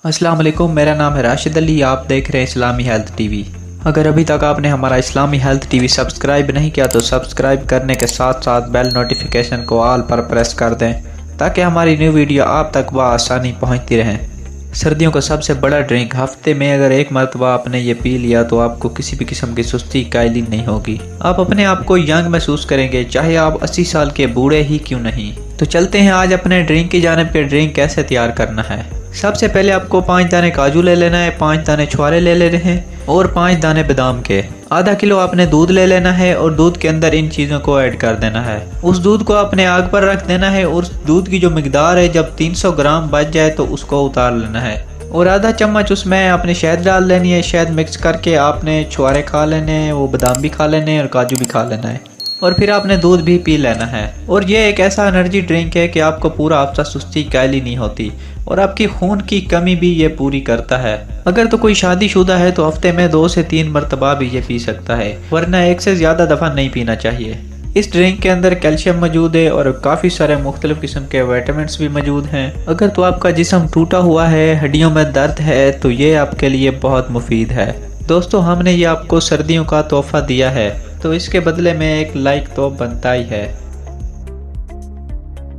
अस्सलाम वालेकुम, मेरा नाम है राशिद अली। आप देख रहे हैं इस्लामी हेल्थ टीवी। अगर अभी तक आपने हमारा इस्लामी हेल्थ टीवी सब्सक्राइब नहीं किया तो सब्सक्राइब करने के साथ साथ बेल नोटिफिकेशन को ऑल पर प्रेस कर दें ताकि हमारी न्यू वीडियो आप तक बआसानी पहुंचती रहें। सर्दियों का सबसे बड़ा ड्रिंक, हफ्ते में अगर एक मरतबा आपने ये पी लिया तो आपको किसी भी किस्म की सुस्ती कायली नहीं होगी। आप अपने आप को यंग महसूस करेंगे, चाहे आप 80 साल के बूढ़े ही क्यों नहीं। तो चलते हैं आज अपने ड्रिंक की जानिब के ड्रिंक कैसे तैयार करना है। सबसे पहले आपको 5 दाने काजू ले लेना है, 5 दाने छुआरे ले लेने हैं और 5 दाने बादाम के। आधा किलो आपने दूध ले लेना है और दूध के अंदर इन चीज़ों को ऐड कर देना है। उस दूध को आपने आग पर रख देना है और दूध की जो मिकदार है जब 300 ग्राम बच जाए तो उसको उतार लेना है और आधा चम्मच उसमें आपने शहद डाल लेनी है। शहद मिक्स करके आपने छुआरे खा लेने हैं, वो बादाम भी खा लेने हैं और काजू भी खा लेना है और फिर आपने दूध भी पी लेना है। और ये एक ऐसा एनर्जी ड्रिंक है कि आपको पूरा हफ्ता सुस्ती कायली नहीं होती और आपकी खून की कमी भी ये पूरी करता है। अगर तो कोई शादीशुदा है तो हफ्ते में 2 से 3 मरतबा भी ये पी सकता है, वरना 1 से ज़्यादा दफ़ा नहीं पीना चाहिए। इस ड्रिंक के अंदर कैल्शियम मौजूद है और काफ़ी सारे मुख्तलिफ किस्म के विटामिन्स भी मौजूद हैं। अगर तो आपका जिस्म टूटा हुआ है, हड्डियों में दर्द है, तो ये आपके लिए बहुत मुफीद है। दोस्तों, हमने ये आपको सर्दियों का तोहफा दिया है तो इसके बदले में एक लाइक तो बनता ही है।